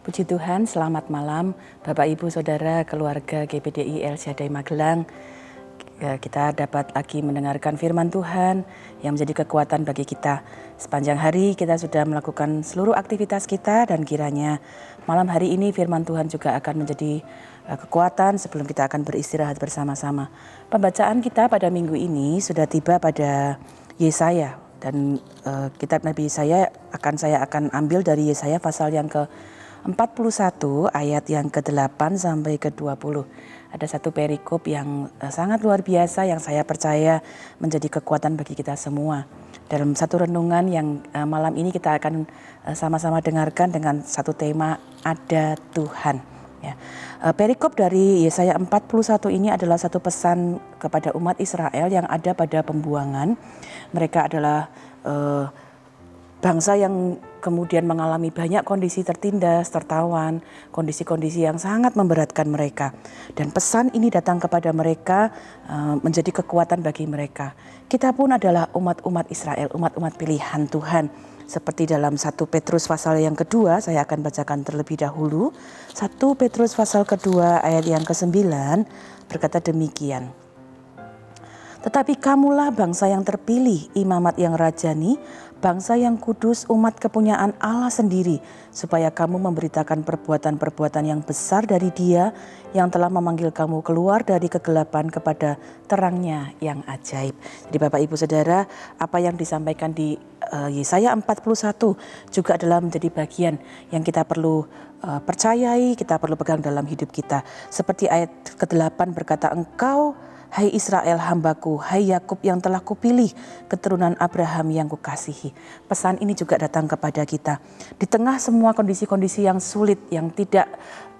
Puji Tuhan, selamat malam Bapak Ibu Saudara keluarga GPDI El Shaddai Magelang. Kita dapat lagi mendengarkan firman Tuhan yang menjadi kekuatan bagi kita. Sepanjang hari kita sudah melakukan seluruh aktivitas kita dan kiranya malam hari ini firman Tuhan juga akan menjadi kekuatan sebelum kita akan beristirahat bersama-sama. Pembacaan kita pada minggu ini sudah tiba pada Yesaya dan kitab Nabi Yesaya saya akan ambil dari Yesaya pasal yang ke-41 ayat yang ke-8 sampai ke-20. Ada satu perikop yang sangat luar biasa yang saya percaya menjadi kekuatan bagi kita semua. Dalam satu renungan yang malam ini kita akan sama-sama dengarkan dengan satu tema, ada Tuhan. Ya. Perikop dari Yesaya 41 ini adalah satu pesan kepada umat Israel yang ada pada pembuangan. Mereka adalah bangsa yang kemudian mengalami banyak kondisi tertindas, tertawan, kondisi-kondisi yang sangat memberatkan mereka. Dan pesan ini datang kepada mereka menjadi kekuatan bagi mereka. Kita pun adalah umat-umat Israel, umat-umat pilihan Tuhan. Seperti dalam 1 Petrus pasal yang kedua, saya akan bacakan terlebih dahulu. 1 Petrus pasal kedua ayat yang ke-9 berkata demikian. Tetapi kamulah bangsa yang terpilih, imamat yang rajani, bangsa yang kudus, umat kepunyaan Allah sendiri, supaya kamu memberitakan perbuatan-perbuatan yang besar dari Dia yang telah memanggil kamu keluar dari kegelapan kepada terangnya yang ajaib. Jadi Bapak Ibu Saudara, apa yang disampaikan di Yesaya 41 juga adalah menjadi bagian yang kita perlu percayai, kita perlu pegang dalam hidup kita. Seperti ayat ke-8 berkata, Engkau hai Israel hambaku, hai Yakub yang telah kupilih, keturunan Abraham yang kukasihi. Pesan ini juga datang kepada kita. Di tengah semua kondisi-kondisi yang sulit, yang tidak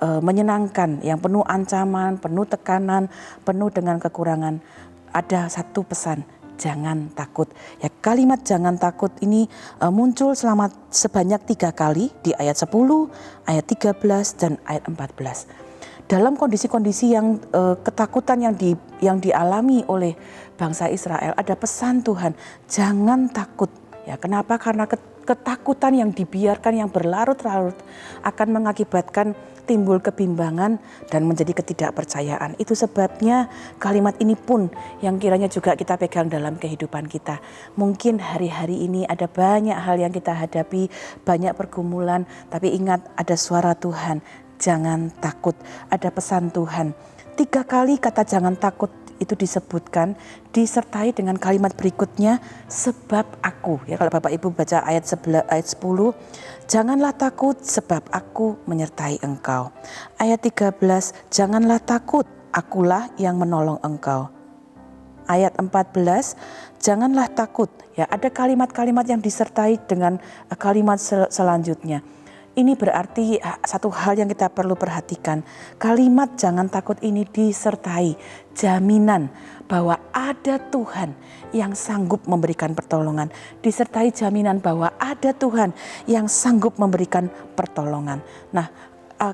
menyenangkan, yang penuh ancaman, penuh tekanan, penuh dengan kekurangan, ada satu pesan, jangan takut. Ya, kalimat jangan takut ini muncul sebanyak 3 kali di ayat 10, ayat 13, dan ayat 14. Dalam kondisi-kondisi yang ketakutan yang dialami oleh bangsa Israel, ada pesan Tuhan, jangan takut. Ya, kenapa? Karena ketakutan yang dibiarkan, yang berlarut-larut akan mengakibatkan timbul kebimbangan dan menjadi ketidakpercayaan. Itu sebabnya kalimat ini pun yang kiranya juga kita pegang dalam kehidupan kita. Mungkin hari-hari ini ada banyak hal yang kita hadapi, banyak pergumulan, tapi ingat ada suara Tuhan. Jangan takut, ada pesan Tuhan. 3 kali kata jangan takut itu disebutkan, disertai dengan kalimat berikutnya, sebab aku. Ya, kalau Bapak Ibu baca ayat 10, janganlah takut sebab aku menyertai engkau. Ayat 13, janganlah takut, akulah yang menolong engkau. Ayat 14, janganlah takut. Ya, ada kalimat-kalimat yang disertai dengan kalimat selanjutnya. Ini berarti satu hal yang kita perlu perhatikan. Kalimat jangan takut ini disertai jaminan bahwa ada Tuhan yang sanggup memberikan pertolongan. Disertai jaminan bahwa ada Tuhan yang sanggup memberikan pertolongan. Nah,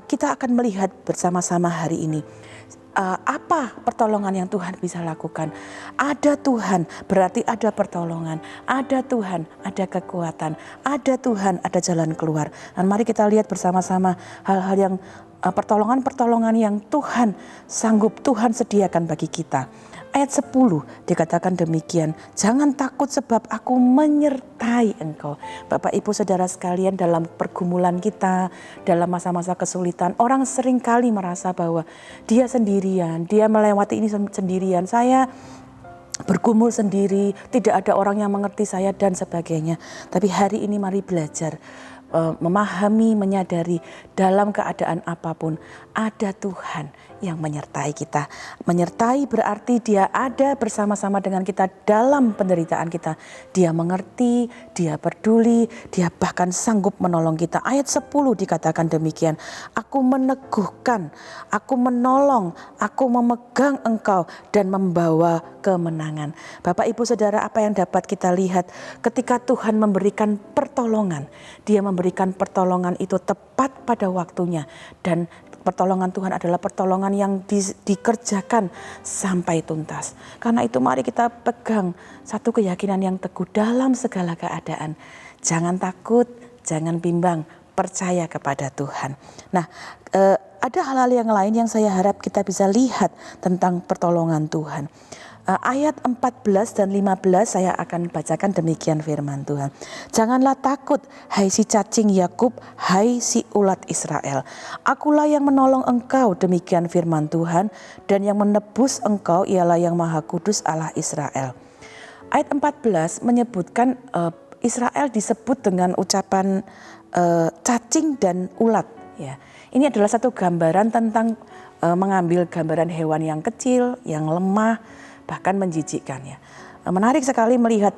kita akan melihat bersama-sama hari ini. Apa pertolongan yang Tuhan bisa lakukan? Ada Tuhan, berarti ada pertolongan. Ada Tuhan, ada kekuatan. Ada Tuhan, ada jalan keluar. Dan mari kita lihat bersama-sama hal-hal yang pertolongan-pertolongan yang Tuhan sanggup, Tuhan sediakan bagi kita. Ayat 10 dikatakan demikian, jangan takut sebab aku menyertai engkau. Bapak Ibu Saudara sekalian, dalam pergumulan kita, dalam masa-masa kesulitan, orang sering kali merasa bahwa dia sendirian, dia melewati ini sendirian, saya bergumul sendiri, tidak ada orang yang mengerti saya dan sebagainya. Tapi hari ini mari belajar memahami, menyadari dalam keadaan apapun ada Tuhan yang menyertai kita. Menyertai berarti Dia ada bersama-sama dengan kita dalam penderitaan kita. Dia mengerti, Dia peduli, Dia bahkan sanggup menolong kita. Ayat 10 dikatakan demikian, aku meneguhkan, aku menolong, aku memegang engkau dan membawa kemenangan. Bapak Ibu Saudara, apa yang dapat kita lihat ketika Tuhan memberikan pertolongan, Dia memberikan pertolongan itu tepat pada waktunya, dan pertolongan Tuhan adalah pertolongan yang dikerjakan sampai tuntas. Karena itu mari kita pegang satu keyakinan yang teguh dalam segala keadaan. Jangan takut, jangan bimbang, percaya kepada Tuhan. Nah, ada hal-hal yang lain yang saya harap kita bisa lihat tentang pertolongan Tuhan. Ayat 14 dan 15 saya akan bacakan demikian firman Tuhan. Janganlah takut, hai si cacing Yakub, hai si ulat Israel. Akulah yang menolong engkau, demikian firman Tuhan, dan yang menebus engkau ialah yang Maha Kudus Allah Israel. Ayat 14 menyebutkan Israel disebut dengan ucapan cacing dan ulat. Ya, ini adalah satu gambaran tentang mengambil gambaran hewan yang kecil, yang lemah, bahkan menjijikkan ya. Menarik sekali melihat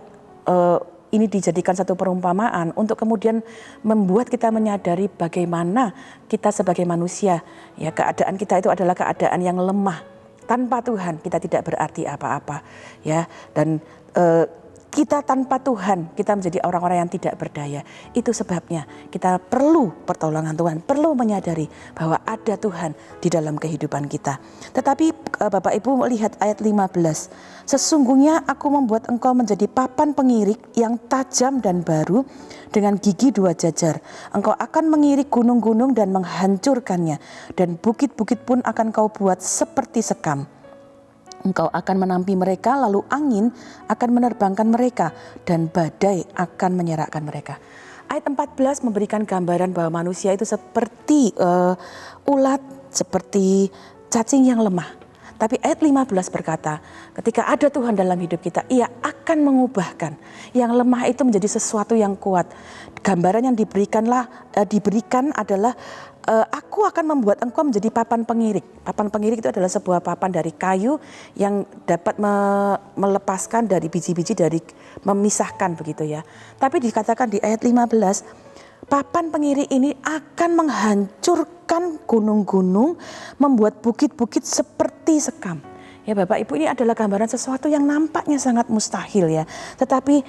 ini dijadikan satu perumpamaan untuk kemudian membuat kita menyadari bagaimana kita sebagai manusia ya, keadaan kita itu adalah keadaan yang lemah. Tanpa Tuhan kita tidak berarti apa-apa ya, dan kita tanpa Tuhan kita menjadi orang-orang yang tidak berdaya. Itu sebabnya kita perlu pertolongan Tuhan, perlu menyadari bahwa ada Tuhan di dalam kehidupan kita. Tetapi Bapak Ibu melihat ayat 15. Sesungguhnya aku membuat engkau menjadi papan pengirik yang tajam dan baru dengan gigi 2 jajar. Engkau akan mengirik gunung-gunung dan menghancurkannya, dan bukit-bukit pun akan kau buat seperti sekam. Engkau akan menampi mereka, lalu angin akan menerbangkan mereka, dan badai akan menyerakkan mereka. Ayat 14 memberikan gambaran bahwa manusia itu seperti ulat, seperti cacing yang lemah. Tapi ayat 15 berkata, ketika ada Tuhan dalam hidup kita, Ia akan mengubahkan yang lemah itu menjadi sesuatu yang kuat. Gambaran yang diberikan adalah aku akan membuat engkau menjadi papan pengirik. Papan pengirik itu adalah sebuah papan dari kayu yang dapat melepaskan dari biji-biji, dari memisahkan begitu ya. Tapi dikatakan di ayat 15, papan pengirik ini akan menghancurkan gunung-gunung, membuat bukit-bukit seperti sekam. Ya Bapak Ibu, ini adalah gambaran sesuatu yang nampaknya sangat mustahil ya. Tetapi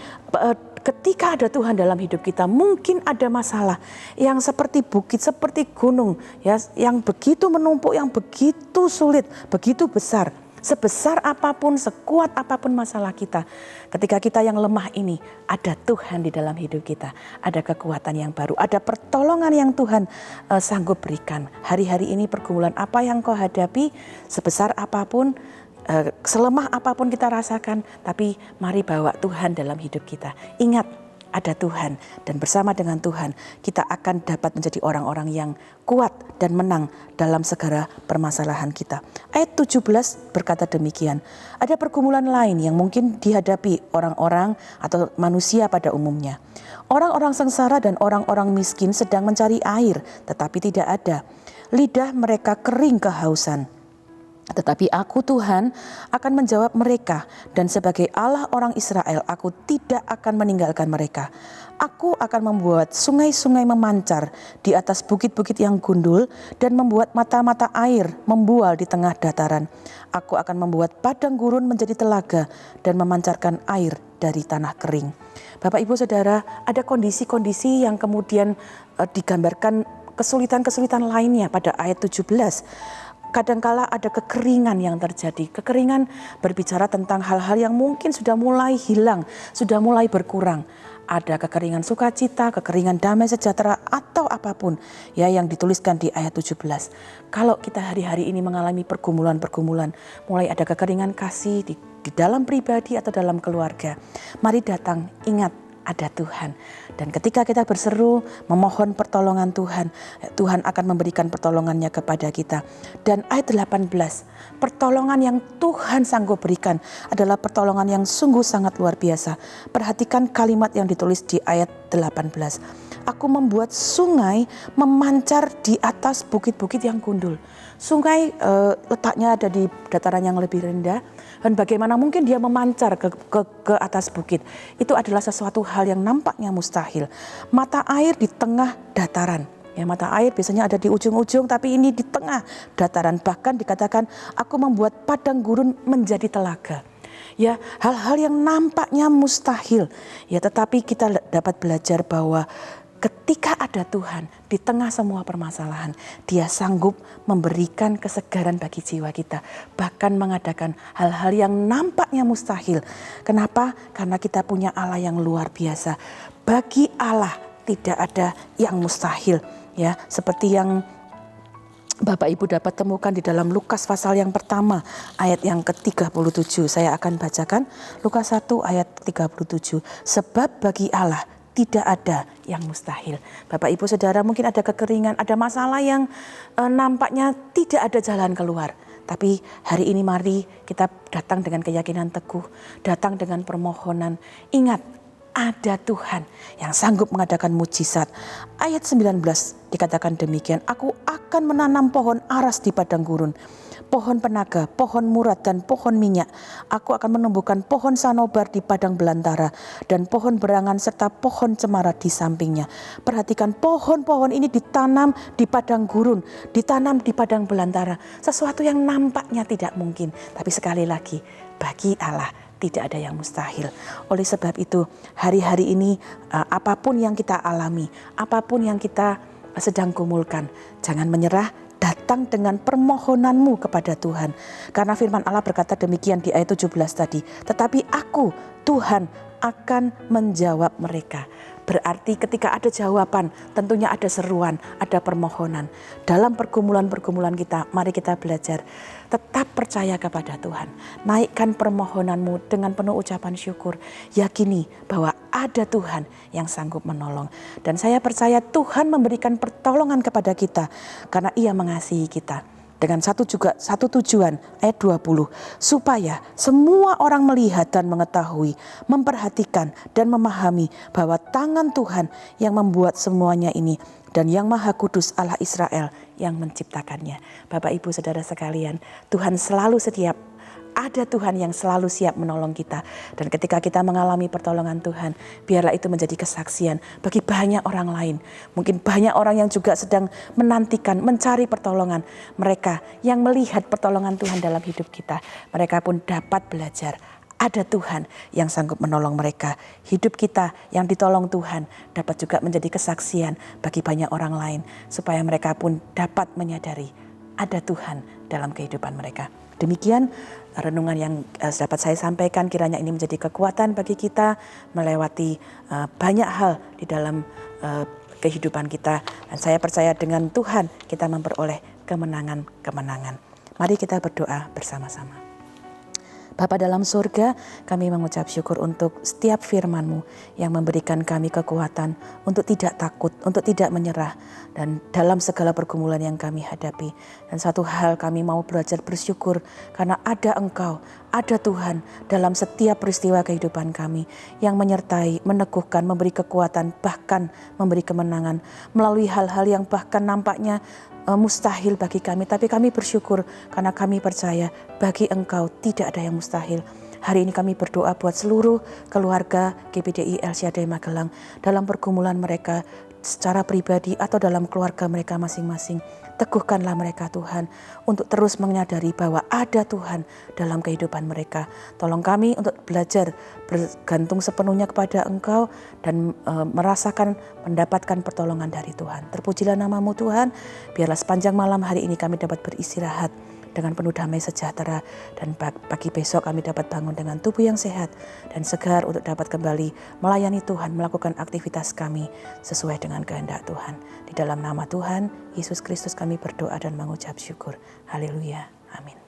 ketika ada Tuhan dalam hidup kita, mungkin ada masalah yang seperti bukit, seperti gunung ya, yang begitu menumpuk, yang begitu sulit, begitu besar. Sebesar apapun, sekuat apapun masalah kita, ketika kita yang lemah ini, ada Tuhan di dalam hidup kita. Ada kekuatan yang baru, ada pertolongan yang Tuhan sanggup berikan. Hari-hari ini pergumulan apa yang kau hadapi, sebesar apapun, selemah apapun kita rasakan, tapi mari bawa Tuhan dalam hidup kita. Ingat, ada Tuhan, dan bersama dengan Tuhan kita akan dapat menjadi orang-orang yang kuat dan menang dalam segala permasalahan kita. Ayat 17 berkata demikian. Ada pergumulan lain yang mungkin dihadapi orang-orang atau manusia pada umumnya. Orang-orang sengsara dan orang-orang miskin sedang mencari air, tetapi tidak ada. Lidah mereka kering kehausan. Tetapi aku Tuhan akan menjawab mereka, dan sebagai Allah orang Israel aku tidak akan meninggalkan mereka. Aku akan membuat sungai-sungai memancar di atas bukit-bukit yang gundul, dan membuat mata-mata air membual di tengah dataran. Aku akan membuat padang gurun menjadi telaga dan memancarkan air dari tanah kering. Bapak Ibu Saudara, ada kondisi-kondisi yang kemudian digambarkan kesulitan-kesulitan lainnya pada ayat 17. Kadangkala ada kekeringan yang terjadi. Kekeringan berbicara tentang hal-hal yang mungkin sudah mulai hilang, sudah mulai berkurang. Ada kekeringan sukacita, kekeringan damai sejahtera, atau apapun ya yang dituliskan di ayat 17. Kalau kita hari-hari ini mengalami pergumulan-pergumulan, mulai ada kekeringan kasih di dalam pribadi atau dalam keluarga, mari datang, ingat ada Tuhan. Dan ketika kita berseru memohon pertolongan Tuhan, Tuhan akan memberikan pertolongannya kepada kita. Dan ayat 18, pertolongan yang Tuhan sanggup berikan adalah pertolongan yang sungguh sangat luar biasa. Perhatikan kalimat yang ditulis di ayat 18. Aku membuat sungai memancar di atas bukit-bukit yang gundul. Sungai letaknya ada di dataran yang lebih rendah, dan bagaimana mungkin dia memancar ke atas bukit. Itu adalah sesuatu hal yang nampaknya mustahil. Mata air di tengah dataran. Ya, mata air biasanya ada di ujung-ujung, tapi ini di tengah dataran. Bahkan dikatakan aku membuat padang gurun menjadi telaga. Ya, hal-hal yang nampaknya mustahil. Ya, tetapi kita dapat belajar bahwa ketika ada Tuhan di tengah semua permasalahan, Dia sanggup memberikan kesegaran bagi jiwa kita, bahkan mengadakan hal-hal yang nampaknya mustahil. Kenapa? Karena kita punya Allah yang luar biasa. Bagi Allah tidak ada yang mustahil. Ya, seperti yang Bapak Ibu dapat temukan di dalam Lukas pasal yang pertama ayat yang ke-37. Saya akan bacakan Lukas 1 ayat 37. Sebab bagi Allah tidak ada yang mustahil. Bapak Ibu Saudara, mungkin ada kekeringan, ada masalah yang nampaknya tidak ada jalan keluar. Tapi hari ini mari kita datang dengan keyakinan teguh, datang dengan permohonan. Ingat, ada Tuhan yang sanggup mengadakan mujizat. Ayat 19 dikatakan demikian, aku akan menanam pohon aras di padang gurun, pohon penaga, pohon murad dan pohon minyak. Aku akan menumbuhkan pohon sanobar di padang belantara dan pohon berangan serta pohon cemara di sampingnya. Perhatikan, pohon-pohon ini ditanam di padang gurun, ditanam di padang belantara. Sesuatu yang nampaknya tidak mungkin, tapi sekali lagi bagi Allah tidak ada yang mustahil. Oleh sebab itu, hari-hari ini apapun yang kita alami, apapun yang kita sedang gumulkan, jangan menyerah, datang dengan permohonanmu kepada Tuhan. Karena firman Allah berkata demikian di ayat 17 tadi, tetapi aku, Tuhan, akan menjawab mereka. Berarti ketika ada jawaban, tentunya ada seruan, ada permohonan. Dalam pergumulan-pergumulan kita, mari kita belajar tetap percaya kepada Tuhan. Naikkan permohonanmu dengan penuh ucapan syukur. Yakini bahwa ada Tuhan yang sanggup menolong. Dan saya percaya Tuhan memberikan pertolongan kepada kita karena Ia mengasihi kita. Dengan satu tujuan, ayat 20, supaya semua orang melihat dan mengetahui, memperhatikan dan memahami bahwa tangan Tuhan yang membuat semuanya ini dan yang Maha Kudus Allah Israel yang menciptakannya. Bapak Ibu Saudara sekalian, Tuhan selalu setia. Ada Tuhan yang selalu siap menolong kita. Dan ketika kita mengalami pertolongan Tuhan, biarlah itu menjadi kesaksian bagi banyak orang lain. Mungkin banyak orang yang juga sedang menantikan, mencari pertolongan. Mereka yang melihat pertolongan Tuhan dalam hidup kita, mereka pun dapat belajar. Ada Tuhan yang sanggup menolong mereka. Hidup kita yang ditolong Tuhan dapat juga menjadi kesaksian bagi banyak orang lain. Supaya mereka pun dapat menyadari ada Tuhan dalam kehidupan mereka. Demikian renungan yang dapat saya sampaikan, kiranya ini menjadi kekuatan bagi kita melewati banyak hal di dalam kehidupan kita. Dan saya percaya dengan Tuhan kita memperoleh kemenangan-kemenangan. Mari kita berdoa bersama-sama. Bapa dalam surga, kami mengucap syukur untuk setiap firman-Mu yang memberikan kami kekuatan untuk tidak takut, untuk tidak menyerah, dan dalam segala pergumulan yang kami hadapi. Dan satu hal kami mau belajar bersyukur karena ada Engkau, ada Tuhan dalam setiap peristiwa kehidupan kami yang menyertai, meneguhkan, memberi kekuatan, bahkan memberi kemenangan melalui hal-hal yang bahkan nampaknya mustahil bagi kami, tapi kami bersyukur karena kami percaya bagi Engkau tidak ada yang mustahil. Hari ini kami berdoa buat seluruh keluarga GBDI El Shaddai Magelang dalam pergumulan mereka secara pribadi atau dalam keluarga mereka masing-masing. Teguhkanlah mereka Tuhan untuk terus menyadari bahwa ada Tuhan dalam kehidupan mereka. Tolong kami untuk belajar bergantung sepenuhnya kepada Engkau dan mendapatkan pertolongan dari Tuhan. Terpujilah nama-Mu Tuhan, biarlah sepanjang malam hari ini kami dapat beristirahat dengan penuh damai sejahtera, dan pagi besok kami dapat bangun dengan tubuh yang sehat dan segar untuk dapat kembali melayani Tuhan, melakukan aktivitas kami sesuai dengan kehendak Tuhan. Di dalam nama Tuhan Yesus Kristus kami berdoa dan mengucap syukur. Haleluya. Amin.